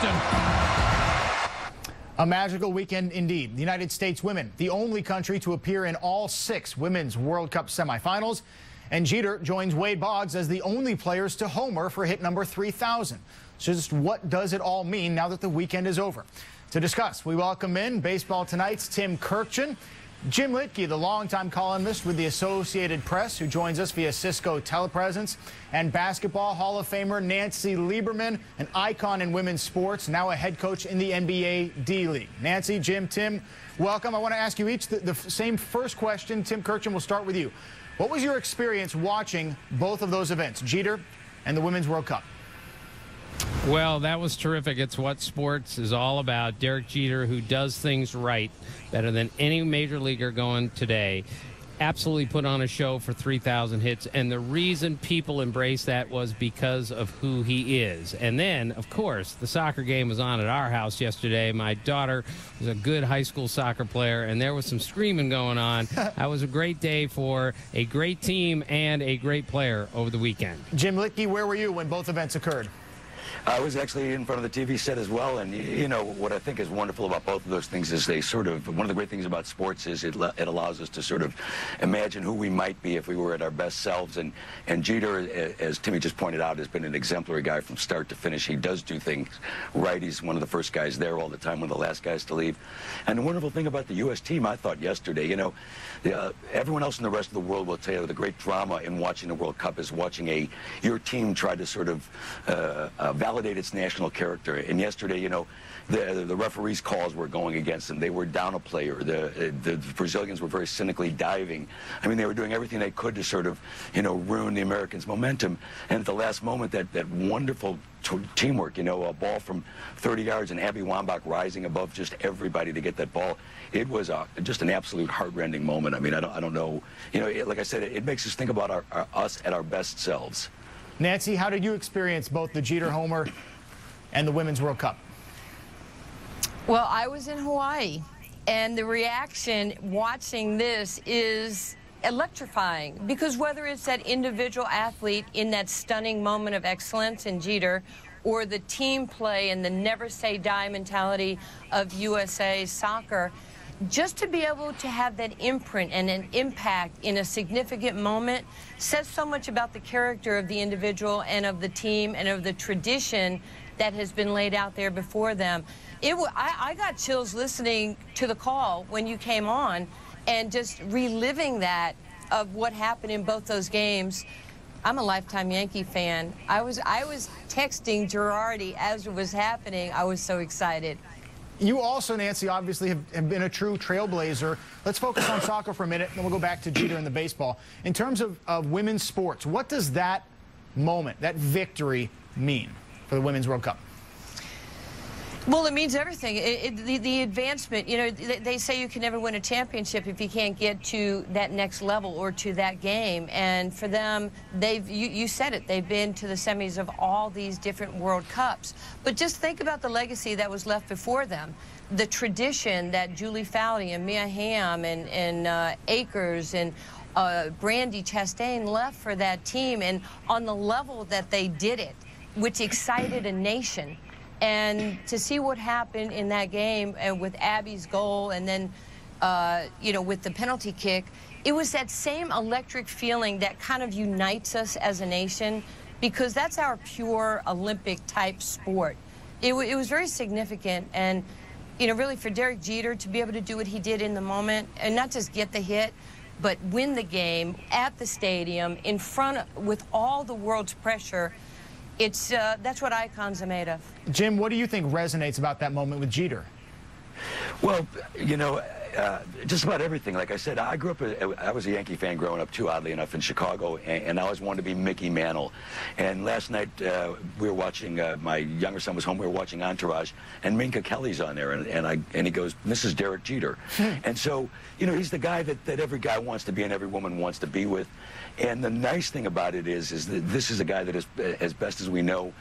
Boston. A magical weekend indeed. The United States women, the only country to appear in all 6 Women's World Cup semifinals. And Jeter joins Wade Boggs as the only players to homer for hit number 3,000. So just what does it all mean now that the weekend is over? To discuss, we welcome in Baseball Tonight's Tim Kurkjian, Jim Litke, the longtime columnist with the Associated Press, who joins us via Cisco telepresence, and Basketball Hall of Famer Nancy Lieberman, an icon in women's sports, now a head coach in the NBA D-League. Nancy, Jim, Tim, welcome. I want to ask you each the same first question. Tim Kurkjian, we'll start with you. What was your experience watching both of those events, Jeter and the Women's World Cup? Well, that was terrific. It's what sports is all about. Derek Jeter, who does things right better than any major leaguer going today, absolutely put on a show for 3,000 hits. And the reason people embraced that was because of who he is. And then, of course, the soccer game was on at our house yesterday. My daughter was a good high school soccer player, and there was some screaming going on. That was a great day for a great team and a great player over the weekend. Jim Litke, where were you when both events occurred? I was actually in front of the TV set as well, and you know what I think is wonderful about both of those things is they sort of, one of the great things about sports is it allows us to sort of imagine who we might be if we were at our best selves, and Jeter, as Timmy just pointed out, has been an exemplary guy from start to finish. He does do things right. He's one of the first guys there all the time, one of the last guys to leave. And the wonderful thing about the U.S. team, I thought yesterday, you know, everyone else in the rest of the world will tell you the great drama in watching the World Cup is watching your team try to sort of validate its national character. And yesterday, you know, the referees' calls were going against them. They were down a player. The Brazilians were very cynically diving. I mean, they were doing everything they could to sort of, you know, ruin the Americans' momentum. And at the last moment, that wonderful teamwork, you know, a ball from 30 yards and Abby Wambach rising above just everybody to get that ball. It was just an absolute heart-rending moment. I mean, I don't know. You know, like I said, it makes us think about us at our best selves. Nancy, how did you experience both the Jeter homer and the Women's World Cup? Well, I was in Hawaii, and the reaction watching this is electrifying, because whether it's that individual athlete in that stunning moment of excellence in Jeter, or the team play and the never say die mentality of USA soccer, just to be able to have that imprint and an impact in a significant moment says so much about the character of the individual and of the team and of the tradition that has been laid out there before them. I got chills listening to the call when you came on and just reliving that of what happened in both those games. I'm a lifetime Yankee fan. I was texting Girardi as it was happening. I was so excited. You also, Nancy, obviously have been a true trailblazer. Let's focus on soccer for a minute, then we'll go back to Jeter and the baseball. In terms of women's sports, what does that moment, that victory, mean for the Women's World Cup? Well, it means everything. The advancement, you know, they say you can never win a championship if you can't get to that next level or to that game. And for them, you said it, they've been to the semis of all these different World Cups. But just think about the legacy that was left before them. The tradition that Julie Foudy and Mia Hamm and Akers and Brandy Chastain left for that team, and on the level that they did it, which excited a nation. And to see what happened in that game and with Abby's goal and then, you know, with the penalty kick, it was that same electric feeling that kind of unites us as a nation, because that's our pure Olympic type sport. It was very significant, and, you know, really for Derek Jeter to be able to do what he did in the moment and not just get the hit, but win the game at the stadium in front of, with all the world's pressure. That's what icons are made of. Jim, what do you think resonates about that moment with Jeter? Well, you know, just about everything. Like I said, I grew up, I was a Yankee fan growing up too, oddly enough, in Chicago, and I always wanted to be Mickey Mantle. And last night we were watching, my younger son was home, we were watching Entourage, and Minka Kelly's on there, and he goes, "This is Derek Jeter." And so, you know, he's the guy that every guy wants to be and every woman wants to be with. And the nice thing about it is that this is a guy that is, as best as we know,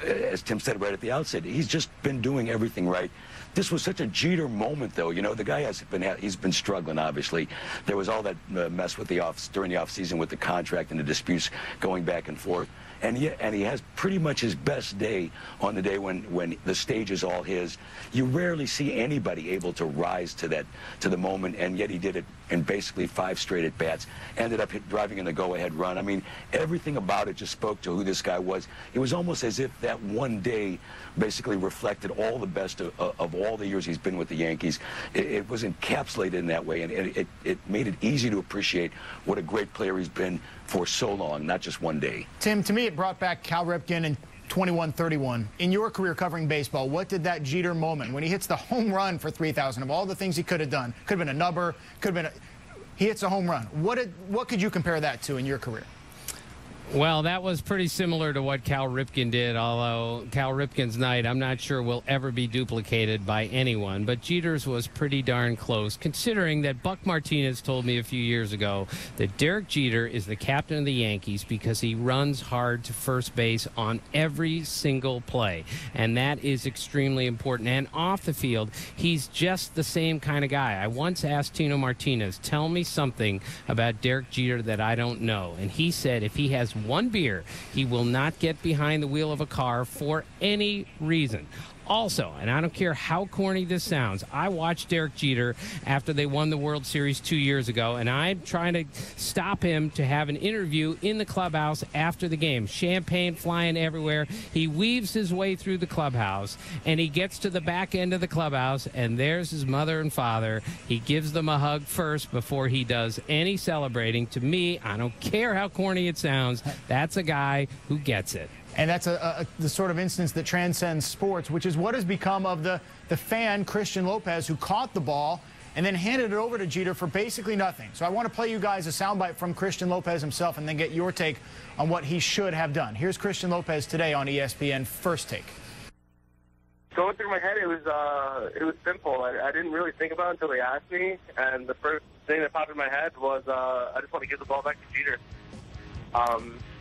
as Tim said right at the outset, he's just been doing everything right. This was such a Jeter moment, though. You know, the guy has been he's been struggling, obviously. There was all that mess with during the offseason with the contract and the disputes going back and forth. And he has pretty much his best day on the day when the stage is all his. You rarely see anybody able to rise to the moment, and yet he did it in basically 5 straight at-bats. Ended up driving in the go-ahead run. I mean, everything about it just spoke to who this guy was. It was almost as if that one day basically reflected all the best of all the years he's been with the Yankees. It was encapsulated in that way, and it made it easy to appreciate what a great player he's been for so long, not just one day. Tim, to me, it brought back Cal Ripken and 21-31. In your career covering baseball, what did that Jeter moment, when he hits the home run for 3,000, of all the things he could have done, could have been a nubber, could have been he hits a home run. What could you compare that to in your career? Well, that was pretty similar to what Cal Ripken did, although Cal Ripken's night, I'm not sure will ever be duplicated by anyone. But Jeter's was pretty darn close, considering that Buck Martinez told me a few years ago that Derek Jeter is the captain of the Yankees because he runs hard to first base on every single play. And that is extremely important. And off the field, he's just the same kind of guy. I once asked Tino Martinez, tell me something about Derek Jeter that I don't know. And he said if he has one beer, he will not get behind the wheel of a car for any reason. Also, and I don't care how corny this sounds, I watched Derek Jeter after they won the World Series 2 years ago, and I'm trying to stop him to have an interview in the clubhouse after the game. Champagne flying everywhere. He weaves his way through the clubhouse, and he gets to the back end of the clubhouse, and there's his mother and father. He gives them a hug first before he does any celebrating. To me, I don't care how corny it sounds, that's a guy who gets it. And that's the sort of instance that transcends sports, which is what has become of the fan, Christian Lopez, who caught the ball and then handed it over to Jeter for basically nothing. So I want to play you guys a soundbite from Christian Lopez himself and then get your take on what he should have done. Here's Christian Lopez today on ESPN First Take. Going through my head, it was simple. I didn't really think about it until they asked me, and the first thing that popped in my head was I just want to give the ball back to Jeter.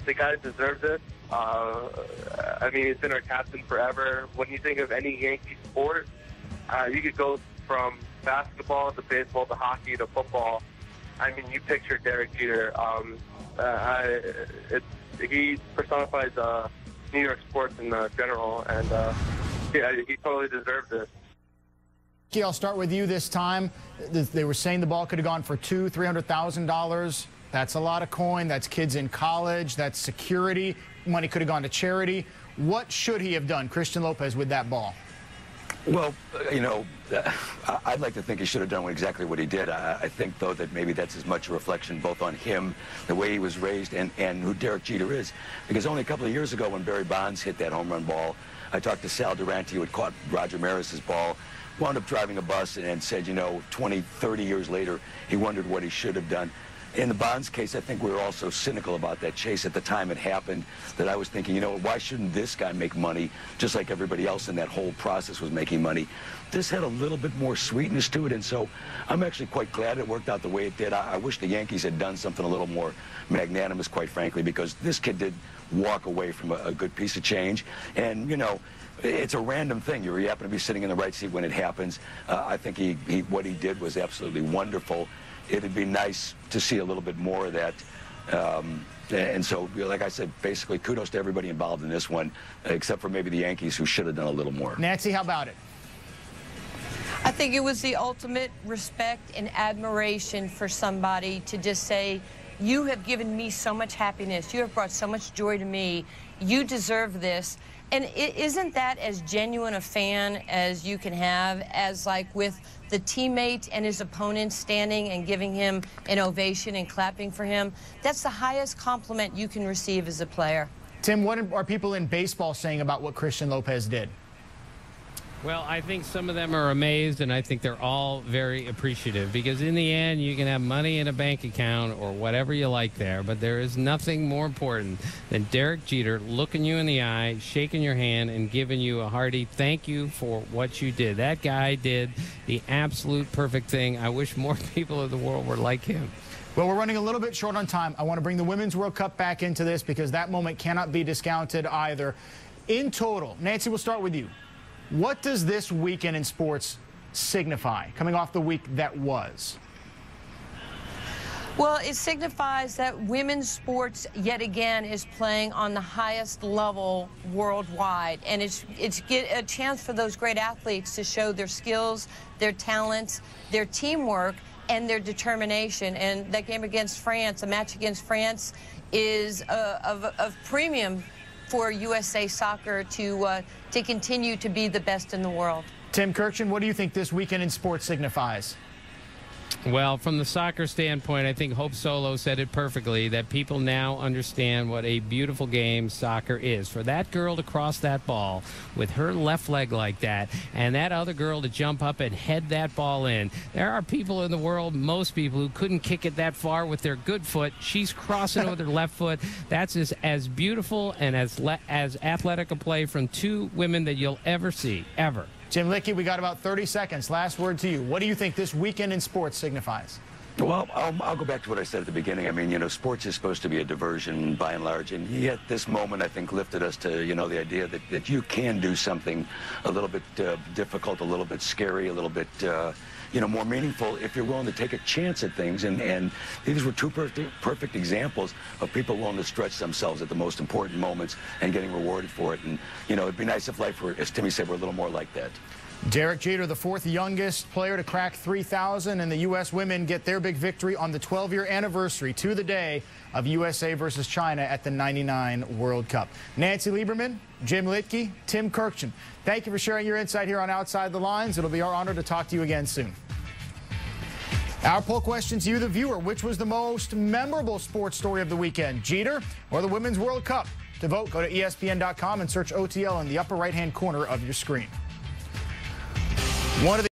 The guy deserves it. I mean, he's been our captain forever. When you think of any Yankee sport, you could go from basketball to baseball to hockey to football. I mean, you picture Derek Jeter. He personifies New York sports in general, and yeah, he totally deserves it. I'll start with you this time. They were saying the ball could have gone for $200,000-$300,000. That's a lot of coin. That's kids in college. That's security. Money could have gone to charity. What should he have done, Christian Lopez, with that ball? Well, you know, I'd like to think he should have done exactly what he did. I think, though, that maybe that's as much a reflection both on him, the way he was raised, and who Derek Jeter is. Because only a couple of years ago when Barry Bonds hit that home run ball, I talked to Sal Durante, who had caught Roger Maris's ball, wound up driving a bus and said, you know, 20, 30 years later, he wondered what he should have done. In the Bonds case, I think we were all so cynical about that chase at the time it happened that I was thinking, you know, why shouldn't this guy make money just like everybody else in that whole process was making money? This had a little bit more sweetness to it, and so I'm actually quite glad it worked out the way it did. I wish the Yankees had done something a little more magnanimous, quite frankly, because this kid did walk away from a good piece of change. And, you know, it's a random thing. You happen to be sitting in the right seat when it happens. I think what he did was absolutely wonderful. It'd be nice to see a little bit more of that. And so, like I said, basically kudos to everybody involved in this one, except for maybe the Yankees, who should have done a little more. Nancy, how about it? I think it was the ultimate respect and admiration for somebody to just say, you have given me so much happiness. You have brought so much joy to me. You deserve this. And isn't that as genuine a fan as you can have, as like with the teammate and his opponent standing and giving him an ovation and clapping for him? That's the highest compliment you can receive as a player. Tim, what are people in baseball saying about what Christian Lopez did? Well, I think some of them are amazed, and I think they're all very appreciative, because in the end, you can have money in a bank account or whatever you like there, but there is nothing more important than Derek Jeter looking you in the eye, shaking your hand, and giving you a hearty thank you for what you did. That guy did the absolute perfect thing. I wish more people in the world were like him. Well, we're running a little bit short on time. I want to bring the Women's World Cup back into this because that moment cannot be discounted either. In total, Nancy, we'll start with you. What does this weekend in sports signify coming off the week that was? Well, it signifies that women's sports, yet again, is playing on the highest level worldwide. And it's a chance for those great athletes to show their skills, their talents, their teamwork, and their determination. And that game against France, a match against France, is of premium for USA Soccer to continue to be the best in the world. Tim Kirkchen, what do you think this weekend in sports signifies? Well, from the soccer standpoint, I think Hope Solo said it perfectly, that people now understand what a beautiful game soccer is. For that girl to cross that ball with her left leg like that, and that other girl to jump up and head that ball in. There are people in the world, most people, who couldn't kick it that far with their good foot. She's crossing with her left foot. That's as beautiful and as athletic a play from two women that you'll ever see, ever. Jim Lickey, we got about 30 seconds. Last word to you. What do you think this weekend in sports signifies? Well, I'll go back to what I said at the beginning. I mean, sports is supposed to be a diversion by and large, and yet this moment, I think, lifted us to, the idea that you can do something a little bit difficult, a little bit scary, a little bit, more meaningful if you're willing to take a chance at things. And these were two perfect examples of people willing to stretch themselves at the most important moments and getting rewarded for it. And, it'd be nice if life were, as Timmy said, were a little more like that. Derek Jeter, the fourth youngest player to crack 3,000, and the U.S. women get their big victory on the 12-year anniversary to the day of USA versus China at the '99 World Cup. Nancy Lieberman, Jim Lickey, Tim Kirkchen, thank you for sharing your insight here on Outside the Lines. It'll be our honor to talk to you again soon. Our poll question to you, the viewer: which was the most memorable sports story of the weekend, Jeter or the Women's World Cup? To vote, go to ESPN.com and search OTL in the upper right-hand corner of your screen. One of the